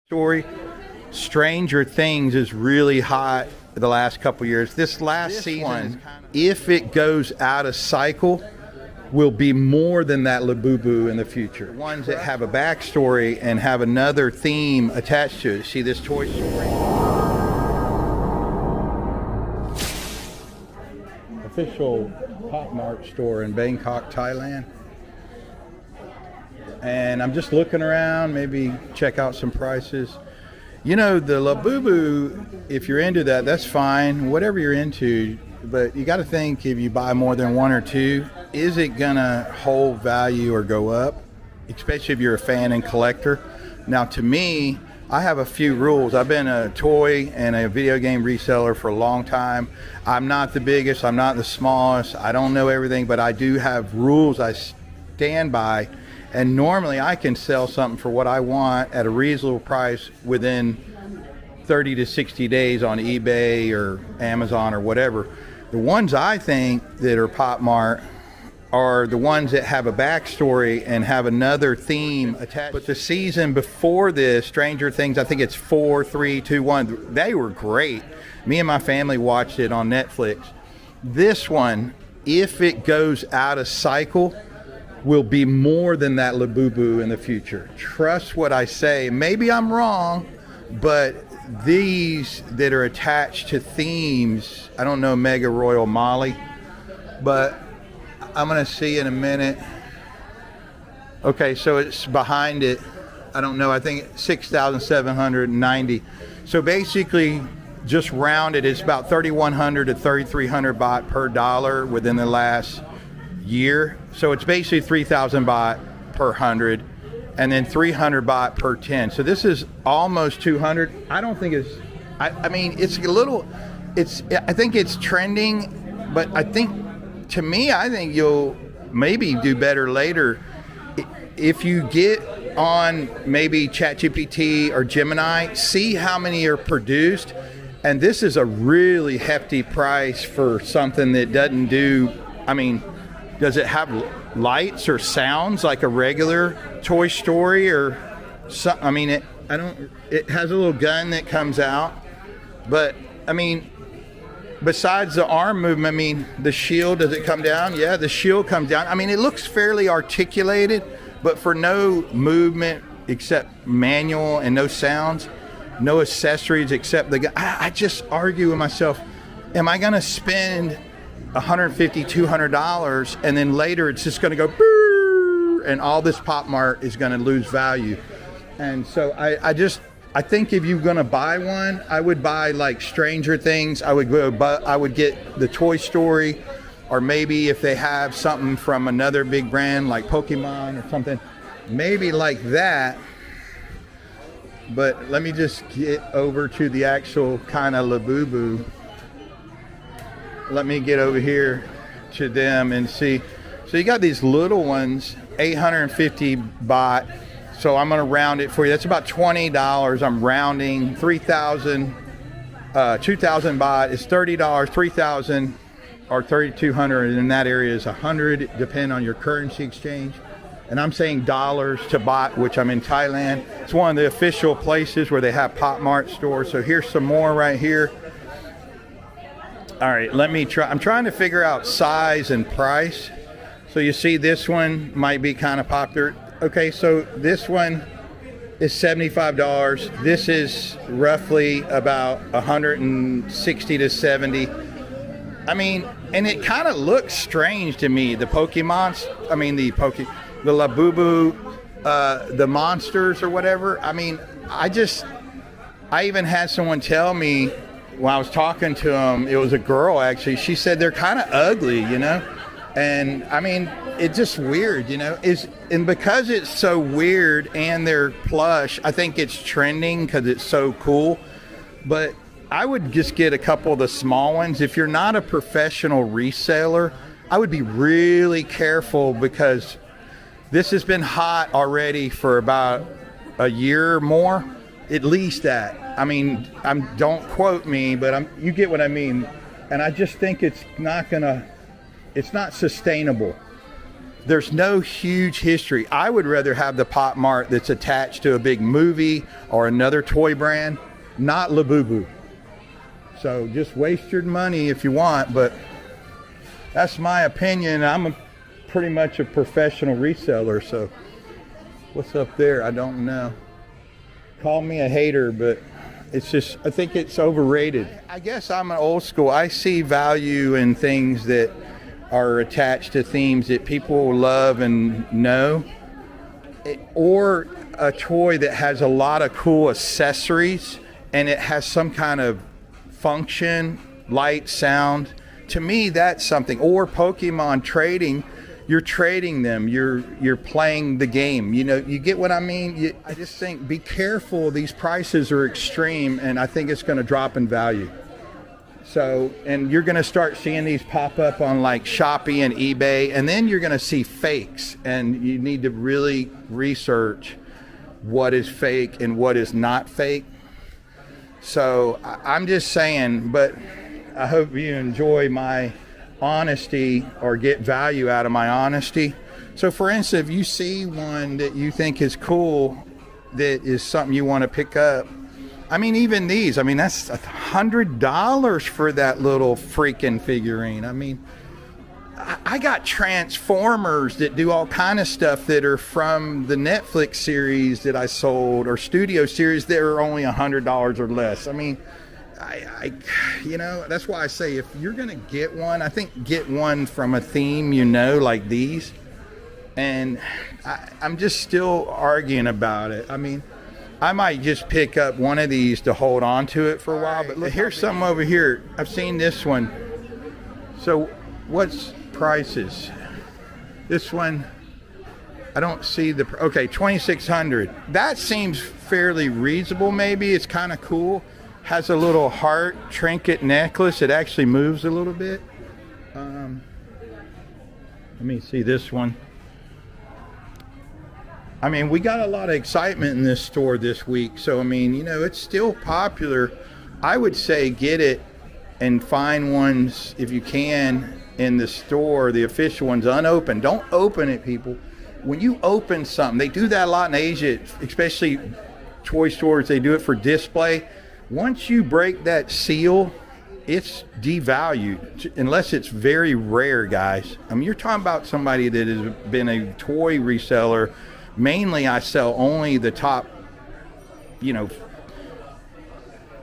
Story. Stranger Things is really hot the last couple years. This season, if it goes out of cycle, will be more than that Labubu in the future. Ones that have a backstory and have another theme attached to it. See this Toy Story? Official Pop Mart store in Bangkok, Thailand. And I'm just looking around, maybe check out some prices. You know, the Labubu, if you're into that, that's fine, whatever you're into. But you got to think, if you buy more than one or two, is it gonna hold value or go up? Especially if you're a fan and collector. Now, to me, I have a few rules. I've been a toy and a video game reseller for a long time. I'm not the biggest, I'm not the smallest, I don't know everything, but I do have rules I stand by. And normally I can sell something for what I want at a reasonable price within 30 to 60 days on eBay or Amazon or whatever. The ones I think that are Pop Mart are the ones that have a backstory and have another theme attached. But the season before this, Stranger Things, I think it's 4, 3, 2, 1, they were great. Me and my family watched it on Netflix. This one, if it goes out of cycle, will be more than that Labubu in the future. Trust what I say. Maybe I'm wrong, but these that are attached to themes, I don't know Mega Royal Molly, but I'm gonna see in a minute. Okay, so it's behind it. I don't know, I think 6,790. So basically, just rounded, it's about 3,100 to 3,300 baht per dollar within the last year. So it's basically 3,000 baht per 100 and then 300 baht per 10. So this is almost 200. I don't think it's, I mean, it's a little, I think it's trending, but I think, to me, I think you'll maybe do better later. If you get on maybe ChatGPT or Gemini, see how many are produced. And this is a really hefty price for something that doesn't do, I mean, does it have lights or sounds like a regular Toy Story or something? I mean, it has a little gun that comes out, but I mean, besides the arm movement, I mean, the shield, does it come down? Yeah, the shield comes down. I mean, it looks fairly articulated, but for no movement except manual and no sounds, no accessories except the gun. I just argue with myself, am I gonna spend $150, $200 and then later it's just going to go and all this Pop Mart is going to lose value? And so I think if you're going to buy one, I would buy like Stranger Things. I would get the Toy Story, or maybe if they have something from another big brand like Pokemon or something, maybe like that. But let me just get over to the actual kind of Labubu. Let me get over here to them and see. So you got these little ones, 850 baht. So I'm gonna round it for you. That's about $20. I'm rounding 3,000, 2,000 baht is $30, 3,000 or 3,200 in that area is 100, depending on your currency exchange. And I'm saying dollars to baht, which I'm in Thailand. It's one of the official places where they have Pop Mart stores. So here's some more right here. All right, let me try. I'm trying to figure out size and price. So you see this one might be kind of popular. Okay, so this one is $75. This is roughly about 160 to 70. I mean, and it kind of looks strange to me. The Pokemons, I mean the Labubu, the monsters or whatever. I mean, I even had someone tell me, when I was talking to them, it was a girl actually, she said they're kind of ugly, you know? And I mean, it's just weird, you know? And because it's so weird and they're plush, I think it's trending because it's so cool. But I would just get a couple of the small ones. If you're not a professional reseller, I would be really careful because this has been hot already for about a year or more. At least that. I mean, don't quote me, but you get what I mean. And I just think it's not sustainable. there's no huge history. I would rather have the Pop Mart that's attached to a big movie or another toy brand, not Labubu. So just waste your money if you want, but that's my opinion. I'm pretty much a professional reseller, so what's up there? I don't know. Call me a hater, but it's just, I think it's overrated. I guess I'm an old school. I see value in things that are attached to themes that people love and know, or a toy that has a lot of cool accessories and it has some kind of function, light, sound. To me, that's something. Or Pokemon trading, you're trading them, you're playing the game. You know, you get what I mean? I just think, be careful. These prices are extreme, and I think it's going to drop in value. So, and you're going to start seeing these pop up on like Shopee and eBay, and then you're going to see fakes, and you need to really research what is fake and what is not fake. So I'm just saying, but I hope you enjoy my honesty or get value out of my honesty. So for instance, if you see one that you think is cool, that is something you want to pick up, I mean, even these, I mean, that's $100 for that little freaking figurine. I mean, I got Transformers that do all kind of stuff that are from the Netflix series that I sold, or studio series that are only $100 or less. I mean, I you know, that's why I say, if you're going to get one, I think get one from a theme, you know, like these. And I'm just still arguing about it. I mean, I might just pick up one of these to hold on to it for a while. But look, here's something over here. I've seen this one. So what's prices? This one, I don't see the, okay, $2,600. That seems fairly reasonable. Maybe it's kind of cool. Has a little heart trinket necklace. It actually moves a little bit. Let me see this one. I mean, we got a lot of excitement in this store this week. So, I mean, you know, it's still popular. I would say get it and find ones, if you can, in the store, the official ones, unopened. Don't open it, people. When you open something, they do that a lot in Asia, especially toy stores. They do it for display. Once you break that seal, it's devalued, unless it's very rare, guys. I mean, you're talking about somebody that has been a toy reseller. Mainly, I sell only the top, you know,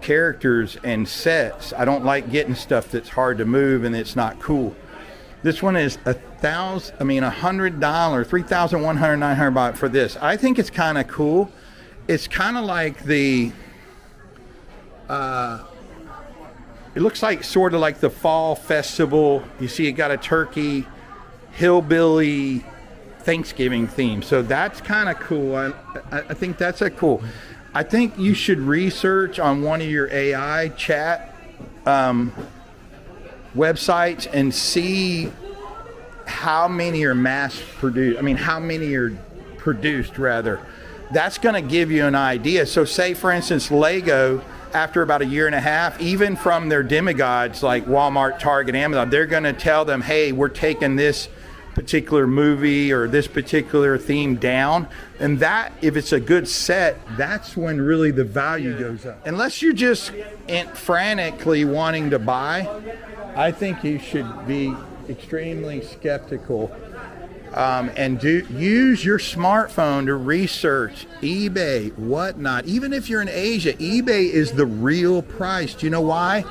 characters and sets. I don't like getting stuff that's hard to move and it's not cool. This one is $100, $3,100 for this. I think it's kind of cool. It's kind of like the, it looks like sort of like the fall festival. You see, it got a turkey, hillbilly, Thanksgiving theme. So that's kind of cool. I think that's a cool. I think you should research on one of your AI chat websites and see how many are mass produced. I mean, how many are produced rather. That's going to give you an idea. So say, for instance, Lego, after about a year and a half, even from their demigods like Walmart, Target, Amazon, they're going to tell them, hey, we're taking this particular movie or this particular theme down. And that, if it's a good set, that's when really the value goes up. Unless you're just frantically wanting to buy, I think you should be extremely skeptical and use your smartphone to research eBay, whatnot. Even if you're in Asia, eBay is the real price. Do you know why?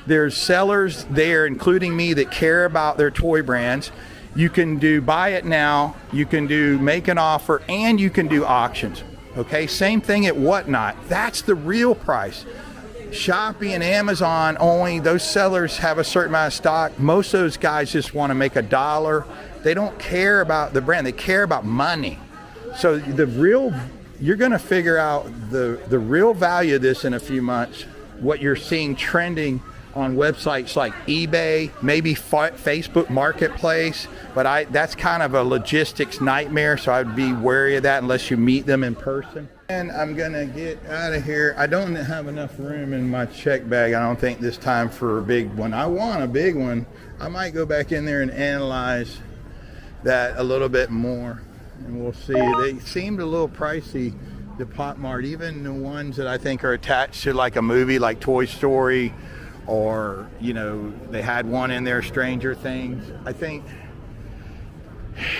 There's sellers there, including me, that care about their toy brands. You can do buy it now, you can do make an offer, and you can do auctions. Okay, same thing at whatnot. That's the real price. Shopee and Amazon, only those sellers have a certain amount of stock. Most of those guys just want to make $1. They don't care about the brand, they care about money. So the real, you're going to figure out the real value of this in a few months, what you're seeing trending on websites like eBay, maybe Facebook Marketplace, but that's kind of a logistics nightmare, so I'd be wary of that unless you meet them in person. And I'm gonna get out of here. I don't have enough room in my check bag, I don't think, this time for a big one. I want a big one. I might go back in there and analyze that a little bit more, and we'll see. They seemed a little pricey, the Pop Mart, even the ones that I think are attached to like a movie like Toy Story, or you know, they had one in there, Stranger Things. I think,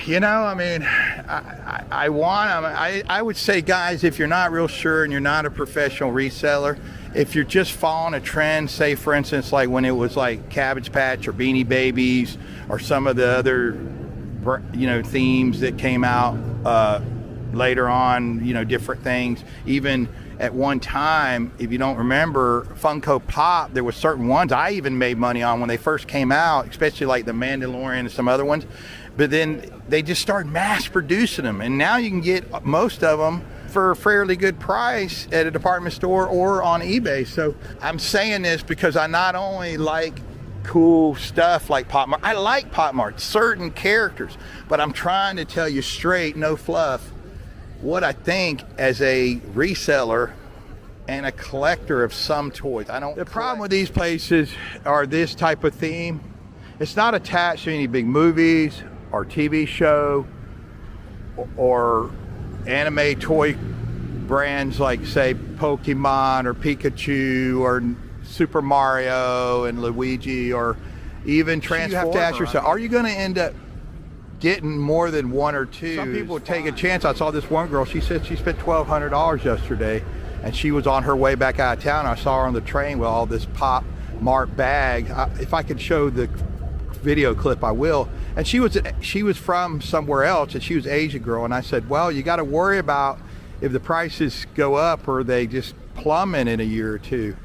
you know, I mean, I would say, guys, if you're not real sure and you're not a professional reseller, if you're just following a trend, say for instance, like when it was like Cabbage Patch or Beanie Babies or some of the other, you know, themes that came out later on, you know, different things. Even at one time, if you don't remember, Funko Pop, there were certain ones I even made money on when they first came out, especially like the Mandalorian and some other ones. But then they just started mass producing them, and now you can get most of them for a fairly good price at a department store or on eBay. So I'm saying this because I not only like cool stuff like Pop Mart, I like Pop Mart, certain characters, but I'm trying to tell you straight, no fluff, what I think as a reseller and a collector of some toys. The problem with these places are this type of theme. It's not attached to any big movies or TV show or anime toy brands like, say, Pokemon or Pikachu or Super Mario and Luigi, or even Transformers. You have to ask yourself, are you going to end up getting more than one or two? Some people take a chance. I saw this one girl, she said she spent $1,200 yesterday, and she was on her way back out of town. I saw her on the train with all this Pop Mart bag. If I could show the video clip, I will. And she was from somewhere else, and she was an Asian girl, and I said, well, you got to worry about if the prices go up or they just plummet in a year or two,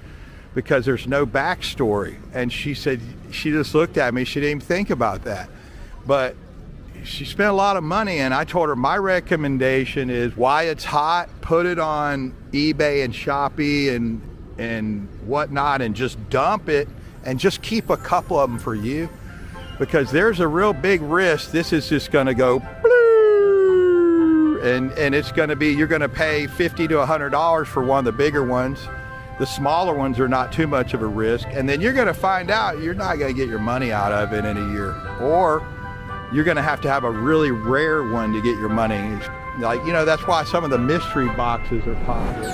because there's no backstory. And she said, she just looked at me, she didn't even think about that. But she spent a lot of money, and I told her my recommendation is, why it's hot, put it on eBay and Shopee and whatnot, and just dump it, and just keep a couple of them for you, because there's a real big risk this is just going to go and it's going to be, you're going to pay $50 to $100 for one of the bigger ones. The smaller ones are not too much of a risk, and then you're going to find out you're not going to get your money out of it in a year, or you're going to have a really rare one to get your money. Like, you know, that's why some of the mystery boxes are popular.